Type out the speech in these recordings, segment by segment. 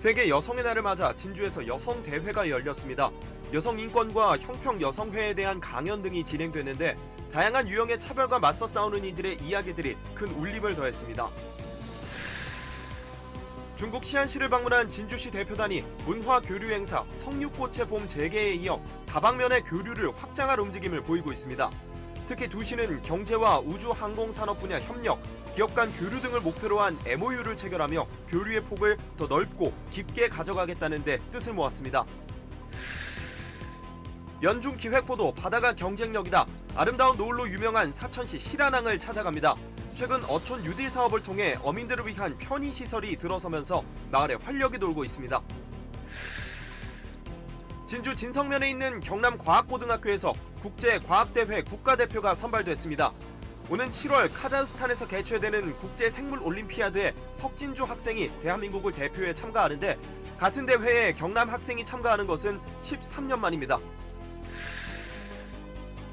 세계 여성의 날을 맞아 진주에서 여성 대회가 열렸습니다. 여성 인권과 형평 여성회에 대한 강연 등이 진행됐는데 다양한 유형의 차별과 맞서 싸우는 이들의 이야기들이 큰 울림을 더했습니다. 중국 시안시를 방문한 진주시 대표단이 문화 교류 행사 성육꽃의 봄 재개에 이어 다방면의 교류를 확장할 움직임을 보이고 있습니다. 특히 두 시는 경제와 우주 항공 산업 분야 협력, 기업 간 교류 등을 목표로 한 MOU를 체결하며 교류의 폭을 더 넓고 깊게 가져가겠다는 데 뜻을 모았습니다. 연중 기획보도 바다가 경쟁력이다. 아름다운 노을로 유명한 사천시 실안항을 찾아갑니다. 최근 어촌 뉴딜 사업을 통해 어민들을 위한 편의시설이 들어서면서 마을에 활력이 돌고 있습니다. 진주 진성면에 있는 경남과학고등학교에서 국제과학대회 국가대표가 선발됐습니다. 오는 7월 카자흐스탄에서 개최되는 국제생물올림피아드에 석진주 학생이 대한민국을 대표해 참가하는데 같은 대회에 경남 학생이 참가하는 것은 13년 만입니다.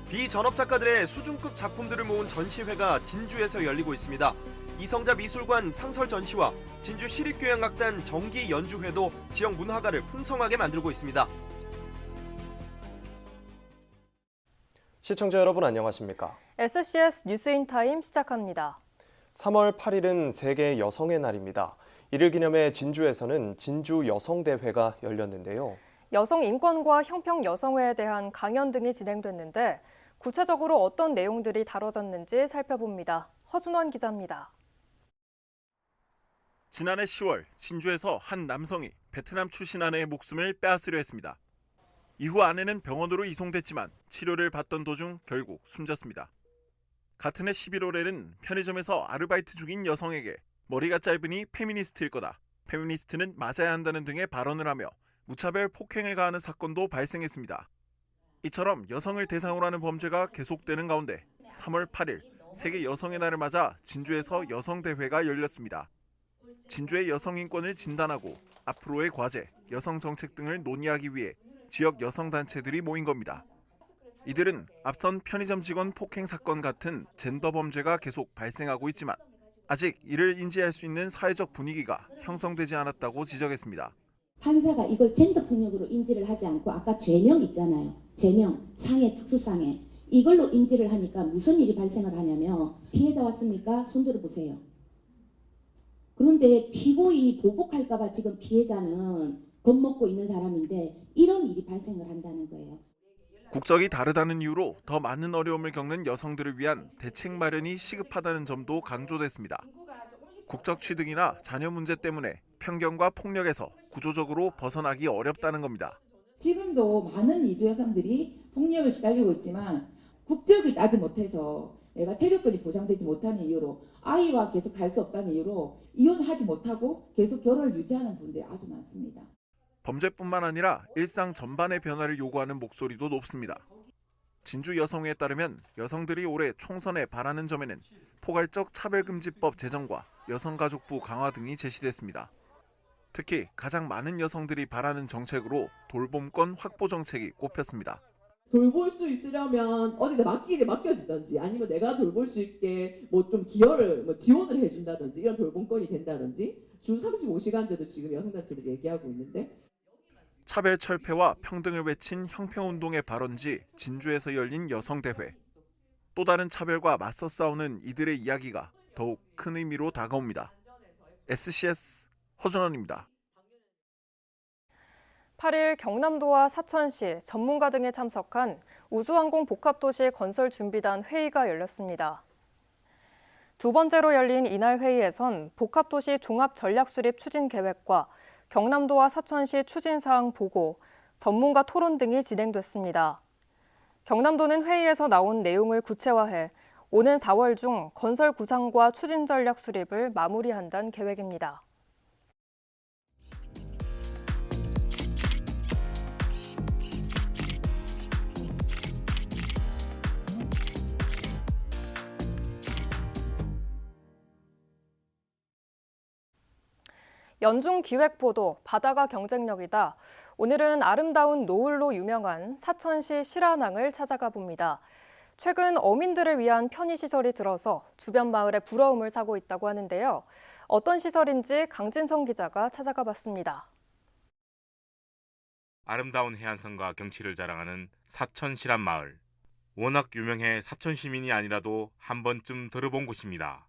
비전업 작가들의 수준급 작품들을 모은 전시회가 진주에서 열리고 있습니다. 이성자 미술관 상설 전시와 진주 시립교향악단 정기 연주회도 지역 문화가를 풍성하게 만들고 있습니다. 시청자 여러분 안녕하십니까? SCS 뉴스인타임 시작합니다. 3월 8일은 세계 여성의 날입니다. 이를 기념해 진주에서는 진주 여성대회가 열렸는데요. 여성 인권과 형평 여성회에 대한 강연 등이 진행됐는데 구체적으로 어떤 내용들이 다뤄졌는지 살펴봅니다. 허준원 기자입니다. 지난해 10월 진주에서 한 남성이 베트남 출신 아내의 목숨을 빼앗으려 했습니다. 이후 아내는 병원으로 이송됐지만 치료를 받던 도중 결국 숨졌습니다. 같은 해 11월에는 편의점에서 아르바이트 중인 여성에게 머리가 짧으니 페미니스트일 거다, 페미니스트는 맞아야 한다는 등의 발언을 하며 무차별 폭행을 가하는 사건도 발생했습니다. 이처럼 여성을 대상으로 하는 범죄가 계속되는 가운데 3월 8일 세계 여성의 날을 맞아 진주에서 여성대회가 열렸습니다. 진주의 여성 인권을 진단하고 앞으로의 과제, 여성 정책 등을 논의하기 위해 지역 여성단체들이 모인 겁니다. 이들은 앞선 편의점 직원 폭행 사건 같은 젠더 범죄가 계속 발생하고 있지만 아직 이를 인지할 수 있는 사회적 분위기가 형성되지 않았다고 지적했습니다. 판사가 이걸 젠더 폭력으로 인지를 하지 않고 아까 죄명 있잖아요. 죄명, 상해, 특수상해. 이걸로 인지를 하니까 무슨 일이 발생을 하냐면 피해자 왔습니까? 손 들어보세요. 그런데 피고인이 보복할까 봐 지금 피해자는 겁먹고 있는 사람인데 이런 일이 발생을 한다는 거예요. 국적이 다르다는 이유로 더 많은 어려움을 겪는 여성들을 위한 대책 마련이 시급하다는 점도 강조됐습니다. 국적 취득이나 자녀 문제 때문에 편견과 폭력에서 구조적으로 벗어나기 어렵다는 겁니다. 지금도 많은 이주 여성들이 폭력을 시달리고 있지만 국적을 따지 못해서 내가 체력권이 보장되지 못하는 이유로 아이와 계속 갈 수 없다는 이유로 이혼하지 못하고 계속 결혼을 유지하는 분들이 아주 많습니다. 범죄뿐만 아니라 일상 전반의 변화를 요구하는 목소리도 높습니다. 진주 여성회에 따르면 여성들이 올해 총선에 바라는 점에는 포괄적 차별금지법 제정과 여성가족부 강화 등이 제시됐습니다. 특히 가장 많은 여성들이 바라는 정책으로 돌봄권 확보 정책이 꼽혔습니다. 돌볼 수 있으려면 어디다 맡겨지든지 아니면 내가 돌볼 수 있게 뭐 좀 기여를 지원을 해준다든지 이런 돌봄권이 된다든지 주 35시간제도 지금 여성단체들이 얘기하고 있는데 차별 철폐와 평등을 외친 형평운동의 발원지 진주에서 열린 여성대회. 또 다른 차별과 맞서 싸우는 이들의 이야기가 더욱 큰 의미로 다가옵니다. SCS 허준원입니다. 8일 경남도와 사천시, 전문가 등이 참석한 우주항공 복합도시 건설준비단 회의가 열렸습니다. 두 번째로 열린 이날 회의에선 복합도시 종합전략수립 추진계획과 경남도와 사천시 추진사항 보고, 전문가 토론 등이 진행됐습니다. 경남도는 회의에서 나온 내용을 구체화해 오는 4월 중 건설 구상과 추진 전략 수립을 마무리한다는 계획입니다. 연중 기획보도 바다가 경쟁력이다. 오늘은 아름다운 노을로 유명한 사천시 실안항을 찾아가 봅니다. 최근 어민들을 위한 편의시설이 들어서 주변 마을에 부러움을 사고 있다고 하는데요. 어떤 시설인지 강진성 기자가 찾아가 봤습니다. 아름다운 해안선과 경치를 자랑하는 사천 실안마을. 워낙 유명해 사천 시민이 아니라도 한 번쯤 들어본 곳입니다.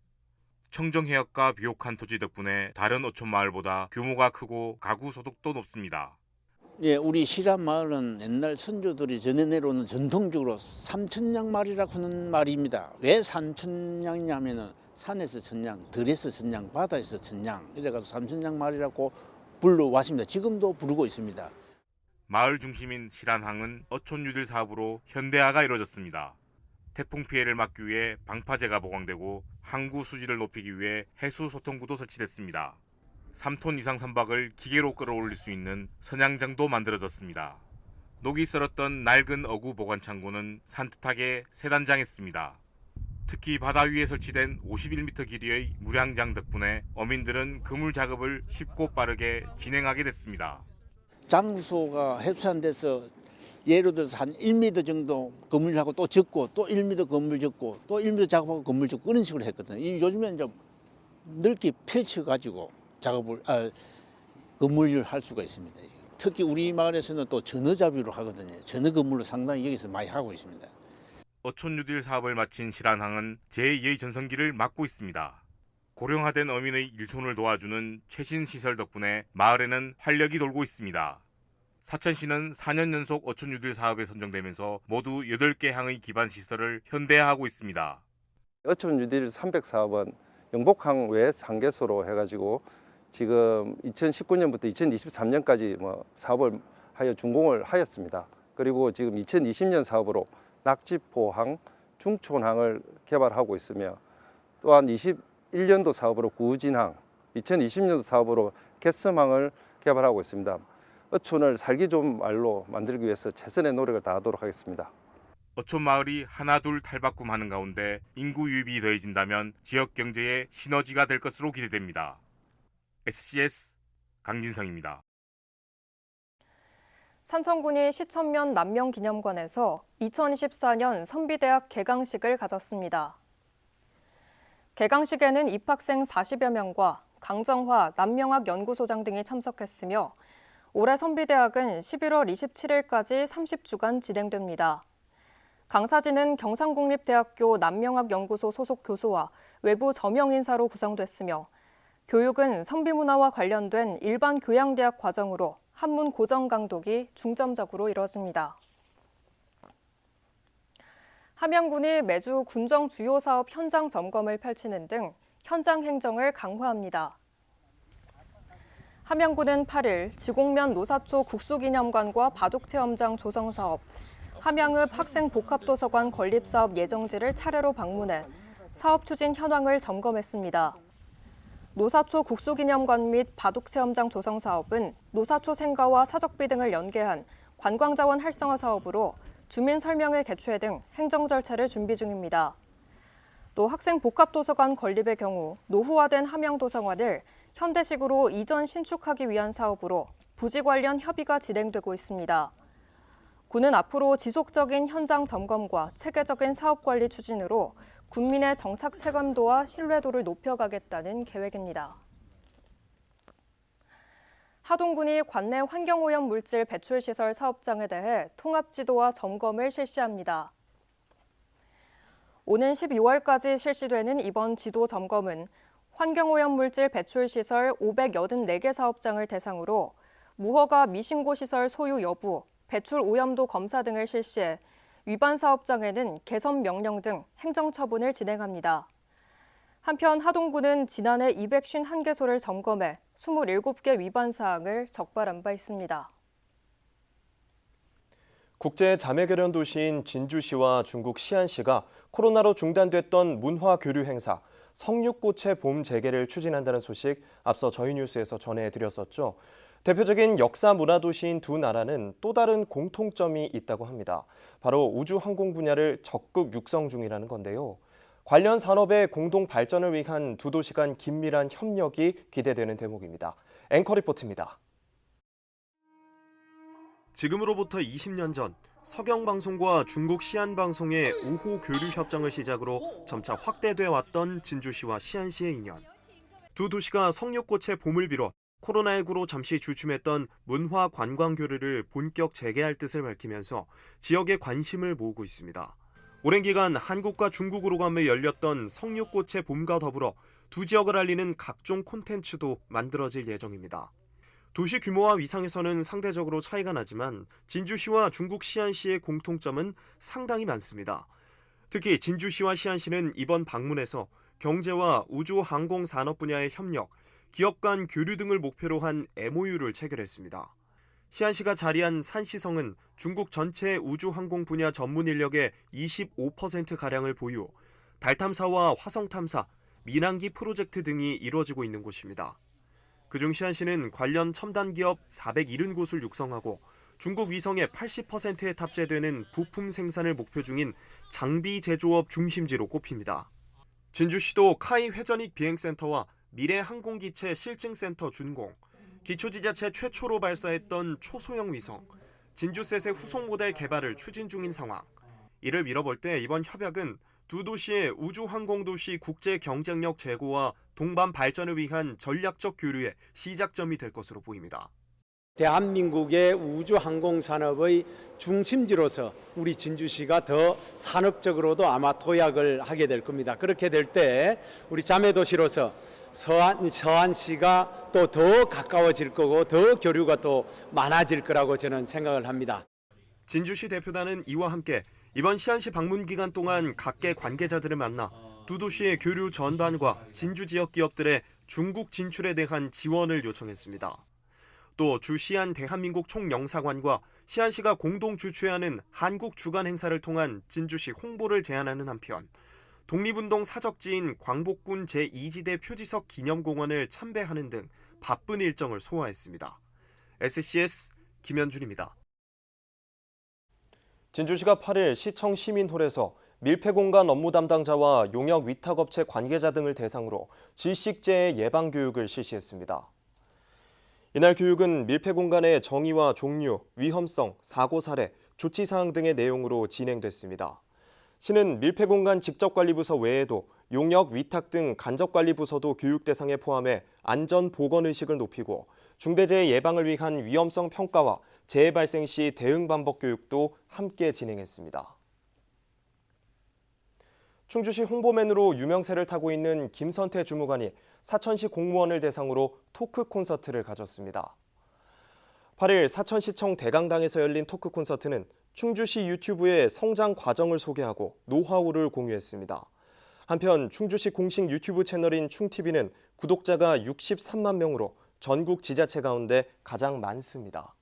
청정해역과 비옥한 토지 덕분에 다른 어촌 마을보다 규모가 크고 가구 소득도 높습니다. 예, 우리 실안마을은 옛날 선조들이 전해 내려오는 전통적으로 삼천냥마을이라고 하는 말입니다. 왜 삼천냥이냐면은 산에서 천냥, 들에서 천냥, 바다에서 천냥 이래가지고 삼천냥마을이라고 불러왔습니다. 지금도 부르고 있습니다. 마을 중심인 실안항은 어촌 뉴딜 사업으로 현대화가 이루어졌습니다. 태풍 피해를 막기 위해 방파제가 보강되고 항구 수질을 높이기 위해 해수 소통구도 설치됐습니다. 3톤 이상 선박을 기계로 끌어올릴 수 있는 선양장도 만들어졌습니다. 녹이 썰었던 낡은 어구 보관 창고는 산뜻하게 세단장했습니다. 특히 바다 위에 설치된 51m 길이의 무량장 덕분에 어민들은 그물 작업을 쉽고 빠르게 진행하게 됐습니다. 장소가 해수한데서 예를 들어서 한 1m 정도 건물하고 또 짓고 또 1m 건물 짓고 또 1m 작업하고 건물 짓고 그런 식으로 했거든요. 요즘엔 좀 넓게 펼쳐가지고 건물을 할 수가 있습니다. 특히 우리 마을에서는 또 전어잡이로 하거든요. 전어 건물로 상당히 여기서 많이 하고 있습니다. 어촌 뉴딜 사업을 마친 실안항은 제2의 전성기를 맞고 있습니다. 고령화된 어민의 일손을 도와주는 최신 시설 덕분에 마을에는 활력이 돌고 있습니다. 사천시는 4년 연속 어촌 뉴딜 사업에 선정되면서 모두 8개 항의 기반 시설을 현대화하고 있습니다. 어촌 뉴딜 300 사업은 영복항 외 3개소로 해가지고 지금 2019년부터 2023년까지 사업을 하여 준공을 하였습니다. 그리고 지금 2020년 사업으로 낙지포항, 중촌항을 개발하고 있으며 또한 21년도 사업으로 구진항, 2020년도 사업으로 개섬항을 개발하고 있습니다. 어촌을 살기 좋은 마을로 만들기 위해서 최선의 노력을 다하도록 하겠습니다. 어촌 마을이 하나둘 탈바꿈하는 가운데 인구 유입이 더해진다면 지역 경제의 시너지가 될 것으로 기대됩니다. SCS 강진성입니다. 산청군이 시천면 남명기념관에서 2024년 선비대학 개강식을 가졌습니다. 개강식에는 입학생 40여 명과 강정화 남명학연구소장 등이 참석했으며 올해 선비대학은 11월 27일까지 30주간 진행됩니다. 강사진은 경상국립대학교 남명학연구소 소속 교수와 외부 저명 인사로 구성됐으며 교육은 선비문화와 관련된 일반 교양대학 과정으로 한문 고정 강독이 중점적으로 이뤄집니다. 함양군이 매주 군정 주요 사업 현장 점검을 펼치는 등 현장 행정을 강화합니다. 함양군은 8일 지곡면 노사초 국수기념관과 바둑체험장 조성 사업, 함양읍 학생복합도서관 건립사업 예정지를 차례로 방문해 사업 추진 현황을 점검했습니다. 노사초 국수기념관 및 바둑체험장 조성 사업은 노사초 생가와 사적비 등을 연계한 관광자원 활성화 사업으로 주민 설명회 개최 등 행정 절차를 준비 중입니다. 또 학생복합도서관 건립의 경우 노후화된 함양도서관을 현대식으로 이전 신축하기 위한 사업으로 부지 관련 협의가 진행되고 있습니다. 군은 앞으로 지속적인 현장 점검과 체계적인 사업 관리 추진으로 군민의 정착 체감도와 신뢰도를 높여가겠다는 계획입니다. 하동군이 관내 환경오염 물질 배출 시설 사업장에 대해 통합 지도와 점검을 실시합니다. 오는 12월까지 실시되는 이번 지도 점검은 환경오염 물질 배출 시설 584개 사업장을 대상으로 무허가 미신고 시설 소유 여부, 배출 오염도 검사 등을 실시해 위반 사업장에는 개선 명령 등 행정 처분을 진행합니다. 한편 하동군은 지난해 251개소를 점검해 27개 위반 사항을 적발한 바 있습니다. 국제 자매결연 도시인 진주시와 중국 시안시가 코로나로 중단됐던 문화 교류 행사 성육고체 봄 재개를 추진한다는 소식 앞서 저희 뉴스에서 전해드렸었죠. 대표적인 역사 문화 도시인 두 나라는 또 다른 공통점이 있다고 합니다. 바로 우주 항공 분야를 적극 육성 중이라는 건데요. 관련 산업의 공동 발전을 위한 두 도시 간 긴밀한 협력이 기대되는 대목입니다. 앵커 리포트입니다. 지금으로부터 20년 전 서경방송과 중국 시안방송의 우호 교류 협정을 시작으로 점차 확대돼 왔던 진주시와 시안시의 인연. 두 도시가 성육고체 봄을 비롯 코로나19로 잠시 주춤했던 문화 관광 교류를 본격 재개할 뜻을 밝히면서 지역의 관심을 모으고 있습니다. 오랜 기간 한국과 중국으로 가며 열렸던 석류꽃의 봄과 더불어 두 지역을 알리는 각종 콘텐츠도 만들어질 예정입니다. 도시 규모와 위상에서는 상대적으로 차이가 나지만 진주시와 중국 시안시의 공통점은 상당히 많습니다. 특히 진주시와 시안시는 이번 방문에서 경제와 우주 항공 산업 분야의 협력, 기업 간 교류 등을 목표로 한 MOU를 체결했습니다. 시안시가 자리한 산시성은 중국 전체 우주 항공 분야 전문 인력의 25%가량을 보유, 달 탐사와 화성 탐사, 민항기 프로젝트 등이 이루어지고 있는 곳입니다. 그중 시안시는 관련 첨단 기업 470곳을 육성하고 중국 위성의 80%에 탑재되는 부품 생산을 목표 중인 장비 제조업 중심지로 꼽힙니다. 진주시도 카이 회전익 비행센터와 미래항공기체 실증센터 준공, 기초지자체 최초로 발사했던 초소형 위성, 진주셋의 후속 모델 개발을 추진 중인 상황. 이를 밀어볼 때 이번 협약은 두 도시의 우주항공도시 국제 경쟁력 제고와 동반 발전을 위한 전략적 교류의 시작점이 될 것으로 보입니다. 대한민국의 우주항공산업의 중심지로서 우리 진주시가 더 산업적으로도 아마 도약을 하게 될 겁니다. 그렇게 될 때 우리 자매도시로서 서안시가 또 더 가까워질 거고 더 교류가 또 많아질 거라고 저는 생각을 합니다. 진주시 대표단은 이와 함께 이번 시안시 방문 기간 동안 각계 관계자들을 만나 두 도시의 교류 전반과 진주 지역 기업들의 중국 진출에 대한 지원을 요청했습니다. 또 주시안 대한민국 총영사관과 시안시가 공동 주최하는 한국 주간 행사를 통한 진주시 홍보를 제안하는 한편 독립운동 사적지인 광복군 제2지대 표지석 기념공원을 참배하는 등 바쁜 일정을 소화했습니다. SCS 김현준입니다. 진주시가 8일 시청 시민홀에서 밀폐공간 업무 담당자와 용역 위탁업체 관계자 등을 대상으로 질식재해 예방 교육을 실시했습니다. 이날 교육은 밀폐공간의 정의와 종류, 위험성, 사고 사례, 조치 사항 등의 내용으로 진행됐습니다. 시는 밀폐공간 직접관리부서 외에도 용역 위탁 등 간접관리부서도 교육 대상에 포함해 안전 보건 의식을 높이고 중대재해 예방을 위한 위험성 평가와 재해 발생 시 대응 방법 교육도 함께 진행했습니다. 충주시 홍보맨으로 유명세를 타고 있는 김선태 주무관이 사천시 공무원을 대상으로 토크 콘서트를 가졌습니다. 8일 사천시청 대강당에서 열린 토크 콘서트는 충주시 유튜브의 성장 과정을 소개하고 노하우를 공유했습니다. 한편 충주시 공식 유튜브 채널인 충TV는 구독자가 63만 명으로 전국 지자체 가운데 가장 많습니다.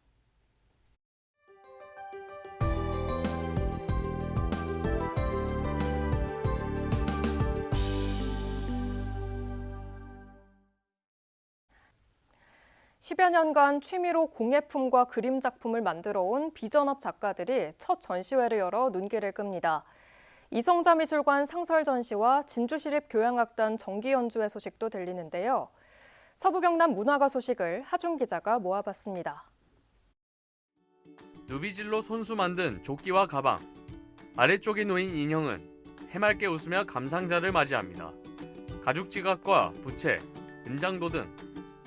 (10여) 년간 취미로 공예품과 그림 작품을 만들어온 비전업 작가들이 첫 전시회를 열어 눈길을 끕니다. 이성자미술관 상설 전시와 진주시립 교향악단 정기 연주회 소식도 들리는데요. 서부경남 문화가 소식을 하준 기자가 모아봤습니다. 누비질로 손수 만든 조끼와 가방. 아래쪽에 놓인 인형은 해맑게 웃으며 감상자를 맞이합니다. 가죽 지갑과 부채, 은장도 등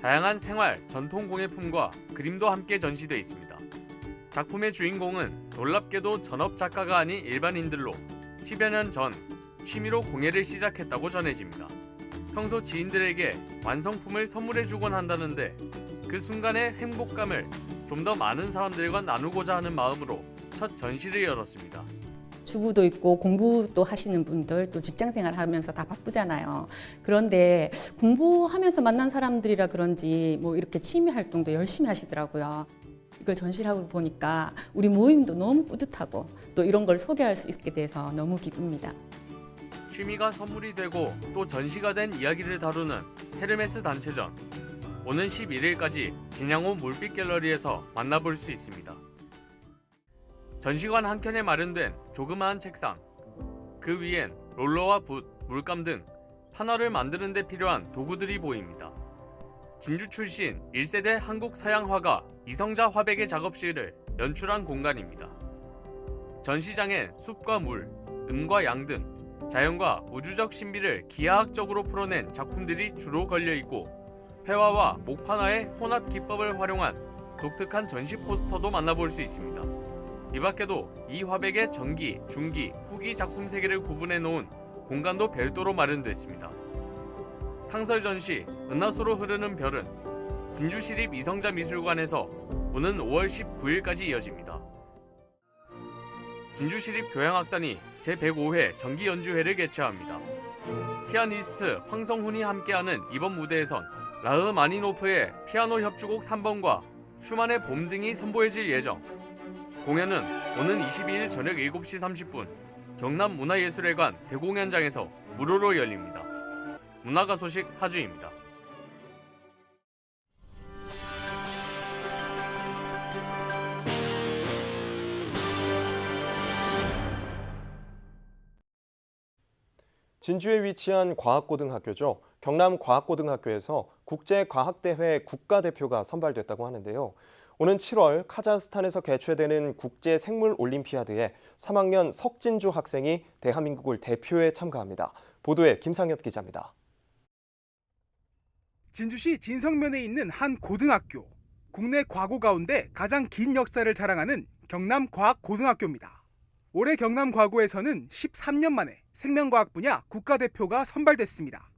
다양한 생활, 전통 공예품과 그림도 함께 전시돼 있습니다. 작품의 주인공은 놀랍게도 전업 작가가 아닌 일반인들로 10여 년 전 취미로 공예를 시작했다고 전해집니다. 평소 지인들에게 완성품을 선물해주곤 한다는데 그 순간의 행복감을 좀 더 많은 사람들과 나누고자 하는 마음으로 첫 전시를 열었습니다. 주부도 있고 공부도 하시는 분들, 또 직장생활 하면서 다 바쁘잖아요. 그런데 공부하면서 만난 사람들이라 그런지 뭐 이렇게 취미 활동도 열심히 하시더라고요. 이걸 전시를 하고 보니까 우리 모임도 너무 뿌듯하고 또 이런 걸 소개할 수 있게 돼서 너무 기쁩니다. 취미가 선물이 되고 또 전시가 된 이야기를 다루는 헤르메스 단체전. 오는 11일까지 진양호 몰빛 갤러리에서 만나볼 수 있습니다. 전시관 한켠에 마련된 조그마한 책상. 그 위엔 롤러와 붓, 물감 등 판화를 만드는 데 필요한 도구들이 보입니다. 진주 출신 1세대 한국 서양 화가 이성자 화백의 작업실을 연출한 공간입니다. 전시장엔 숲과 물, 음과 양 등 자연과 우주적 신비를 기하학적으로 풀어낸 작품들이 주로 걸려 있고 회화와 목판화의 혼합 기법을 활용한 독특한 전시 포스터도 만나볼 수 있습니다. 이 밖에도 이 화백의 전기, 중기, 후기 작품 세계를 구분해 놓은 공간도 별도로 마련됐습니다. 상설 전시 은하수로 흐르는 별은 진주시립 이성자미술관에서 오는 5월 19일까지 이어집니다. 진주시립 교향악단이 제105회 정기연주회를 개최합니다. 피아니스트 황성훈이 함께하는 이번 무대에선 라흐마니노프의 피아노 협주곡 3번과 슈만의 봄 등이 선보여질 예정. 공연은 오는 22일 저녁 7시 30분 경남문화예술회관 대공연장에서 무료로 열립니다. 문화가 소식 하주입니다. 진주에 위치한 과학고등학교죠. 경남과학고등학교에서 국제과학대회 국가대표가 선발됐다고 하는데요. 오는 7월 카자흐스탄에서 개최되는 국제생물올림피아드에 3학년 석진주 학생이 대한민국을 대표해 참가합니다. 보도에 김상엽 기자입니다. 진주시 진성면에 있는 한 고등학교. 국내 과고 가운데 가장 긴 역사를 자랑하는 경남과학고등학교입니다. 올해 경남과고에서는 13년 만에 생명과학 분야 국가대표가 선발됐습니다.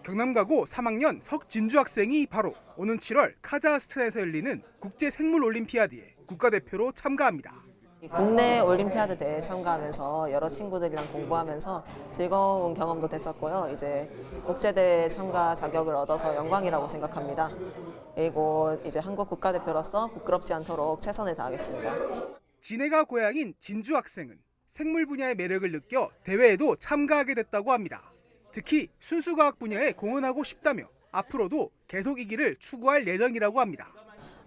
경남과고 3학년 석진주 학생이 바로 오는 7월 카자흐스탄에서 열리는 국제생물올림피아드에 국가대표로 참가합니다. 국내 올림피아드 대회에 참가하면서 여러 친구들이랑 공부하면서 즐거운 경험도 됐었고요. 이제 국제대회 참가 자격을 얻어서 영광이라고 생각합니다. 그리고 이제 한국 국가대표로서 부끄럽지 않도록 최선을 다하겠습니다. 진해가 고향인 진주 학생은 생물 분야의 매력을 느껴 대회에도 참가하게 됐다고 합니다. 특히 순수과학 분야에 공헌하고 싶다며 앞으로도 계속 이 길을 추구할 예정이라고 합니다.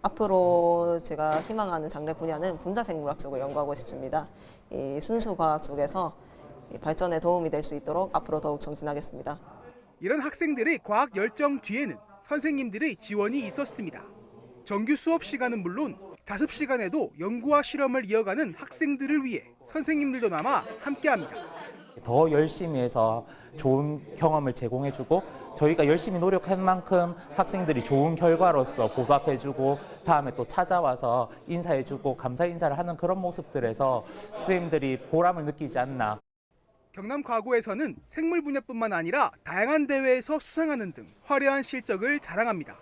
앞으로 제가 희망하는 장래 분야는 분자생물학 쪽을 연구하고 싶습니다. 이 순수과학 쪽에서 발전에 도움이 될 수 있도록 앞으로 더욱 정진하겠습니다. 이런 학생들의 과학 열정 뒤에는 선생님들의 지원이 있었습니다. 정규 수업 시간은 물론 자습 시간에도 연구와 실험을 이어가는 학생들을 위해 선생님들도 남아 함께합니다. 더 열심히 해서 좋은 경험을 제공해주고 저희가 열심히 노력한 만큼 학생들이 좋은 결과로서 보답해주고 다음에 또 찾아와서 인사해주고 감사 인사를 하는 그런 모습들에서 선생님들이 보람을 느끼지 않나. 경남과고에서는 생물 분야뿐만 아니라 다양한 대회에서 수상하는 등 화려한 실적을 자랑합니다.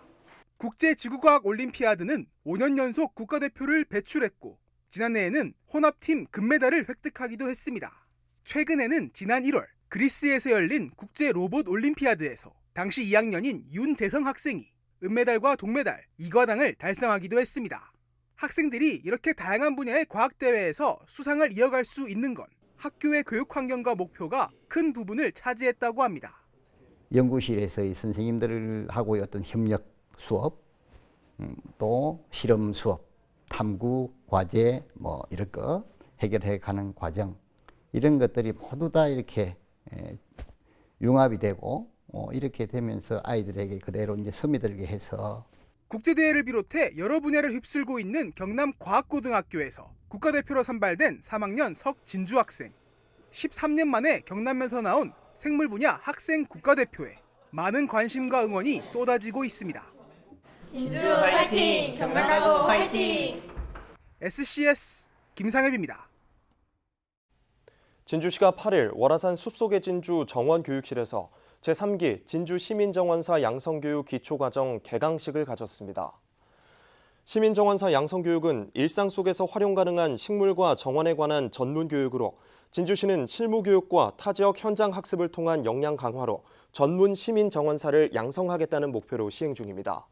국제지구과학 올림피아드는 5년 연속 국가대표를 배출했고 지난해에는 혼합팀 금메달을 획득하기도 했습니다. 최근에는 지난 1월 그리스에서 열린 국제로봇 올림피아드에서 당시 2학년인 윤재성 학생이 은메달과 동메달 2관왕을 달성하기도 했습니다. 학생들이 이렇게 다양한 분야의 과학대회에서 수상을 이어갈 수 있는 건 학교의 교육 환경과 목표가 큰 부분을 차지했다고 합니다. 연구실에서의 선생님들하고의 어떤 협력 수업, 또 실험 수업, 탐구, 과제 이런 거 해결해 가는 과정 이런 것들이 모두 다 이렇게 융합이 되고 이렇게 되면서 아이들에게 그대로 이제 스며들게 해서 국제대회를 비롯해 여러 분야를 휩쓸고 있는 경남과학고등학교에서 국가대표로 선발된 3학년 석진주 학생. 13년 만에 경남에서 나온 생물 분야 학생 국가대표에 많은 관심과 응원이 쏟아지고 있습니다. 진주 화이팅! 경남과고 화이팅! SCS 김상엽입니다. 진주시가 8일 월화산 숲속의 진주 정원교육실에서 제3기 진주시민정원사 양성교육 기초과정 개강식을 가졌습니다. 시민정원사 양성교육은 일상 속에서 활용 가능한 식물과 정원에 관한 전문교육으로 진주시는 실무교육과 타지역 현장 학습을 통한 역량 강화로 전문 시민정원사를 양성하겠다는 목표로 시행 중입니다.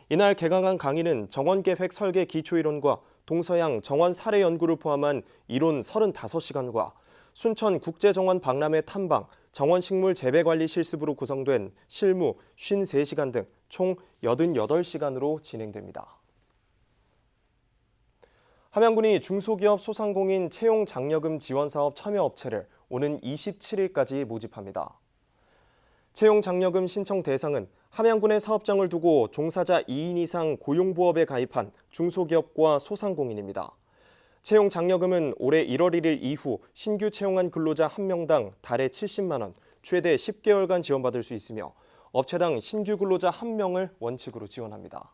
이날 개강한 강의는 정원계획 설계 기초이론과 동서양 정원 사례 연구를 포함한 이론 35시간과 순천 국제정원 박람회 탐방, 정원식물 재배관리 실습으로 구성된 실무 53시간 등 총 88시간으로 진행됩니다. 함양군이 중소기업 소상공인 채용장려금 지원사업 참여업체를 오는 27일까지 모집합니다. 채용장려금 신청 대상은 함양군에 사업장을 두고 종사자 2인 이상 고용부업에 가입한 중소기업과 소상공인입니다. 채용장려금은 올해 1월 1일 이후 신규 채용한 근로자 1명당 달에 70만 원, 최대 10개월간 지원받을 수 있으며 업체당 신규 근로자 1명을 원칙으로 지원합니다.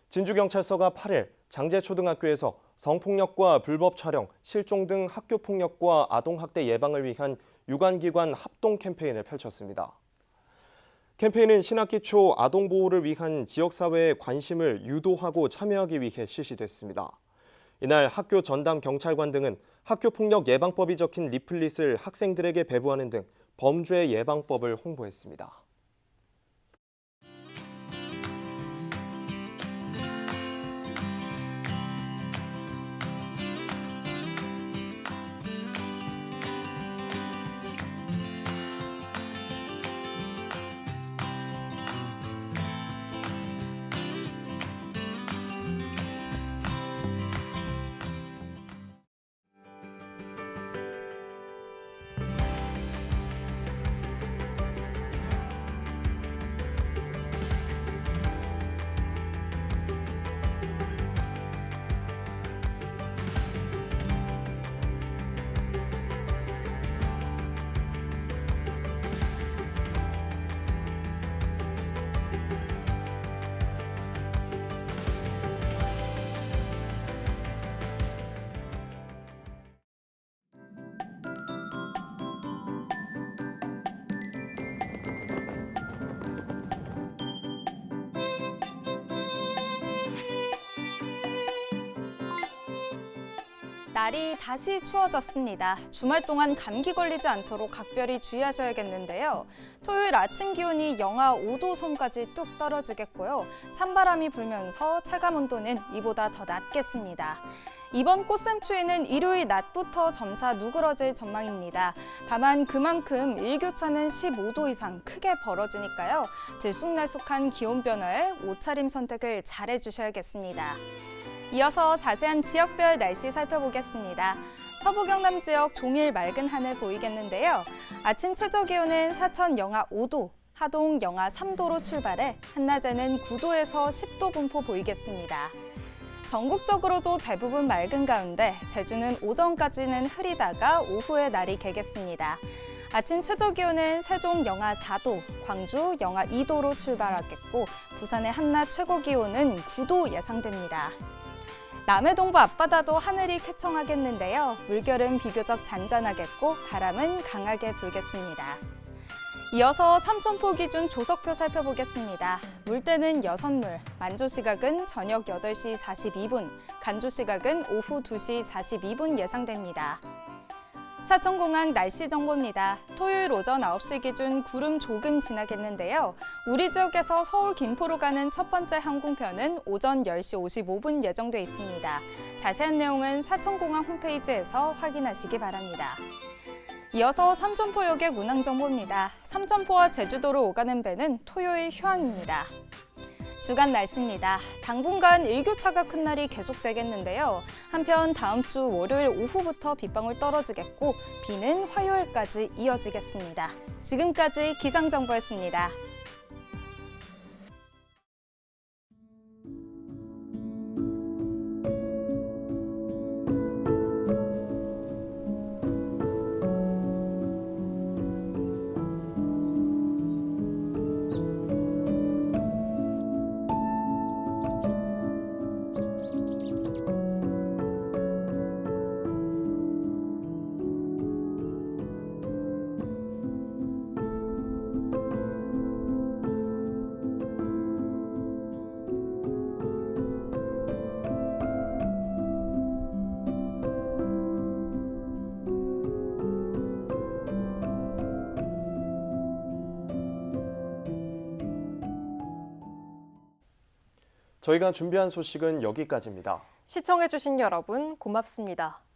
진주경찰서가 8일 장제초등학교에서 성폭력과 불법 촬영, 실종 등 학교폭력과 아동학대 예방을 위한 유관기관 합동 캠페인을 펼쳤습니다. 캠페인은 신학기 초 아동보호를 위한 지역사회의 관심을 유도하고 참여하기 위해 실시됐습니다. 이날 학교 전담 경찰관 등은 학교폭력 예방법이 적힌 리플릿을 학생들에게 배부하는 등 범죄 예방법을 홍보했습니다. 날이 다시 추워졌습니다. 주말 동안 감기 걸리지 않도록 각별히 주의하셔야겠는데요. 토요일 아침 기온이 영하 5도 선까지 뚝 떨어지겠고요. 찬바람이 불면서 체감온도는 이보다 더 낮겠습니다. 이번 꽃샘추위는 일요일 낮부터 점차 누그러질 전망입니다. 다만 그만큼 일교차는 15도 이상 크게 벌어지니까요. 들쑥날쑥한 기온 변화에 옷차림 선택을 잘 해주셔야겠습니다. 이어서 자세한 지역별 날씨 살펴보겠습니다. 서부 경남 지역 종일 맑은 하늘 보이겠는데요. 아침 최저 기온은 사천 영하 5도, 하동 영하 3도로 출발해 한낮에는 9도에서 10도 분포 보이겠습니다. 전국적으로도 대부분 맑은 가운데 제주는 오전까지는 흐리다가 오후에 날이 개겠습니다. 아침 최저 기온은 세종 영하 4도, 광주 영하 2도로 출발하겠고 부산의 한낮 최고 기온은 9도 예상됩니다. 남해동부 앞바다도 하늘이 쾌청하겠는데요. 물결은 비교적 잔잔하겠고 바람은 강하게 불겠습니다. 이어서 삼천포 기준 조석표 살펴보겠습니다. 물때는 여섯물, 만조시각은 저녁 8시 42분, 간조시각은 오후 2시 42분 예상됩니다. 사천공항 날씨 정보입니다. 토요일 오전 9시 기준 구름 조금 지나겠는데요. 우리 지역에서 서울 김포로 가는 첫 번째 항공편은 오전 10시 55분 예정돼 있습니다. 자세한 내용은 사천공항 홈페이지에서 확인하시기 바랍니다. 이어서 삼천포역의 운항 정보입니다. 삼천포와 제주도로 오가는 배는 토요일 휴항입니다. 주간 날씨입니다. 당분간 일교차가 큰 날이 계속되겠는데요. 한편 다음 주 월요일 오후부터 빗방울 떨어지겠고 비는 화요일까지 이어지겠습니다. 지금까지 기상정보였습니다. 저희가 준비한 소식은 여기까지입니다. 시청해주신 여러분 고맙습니다.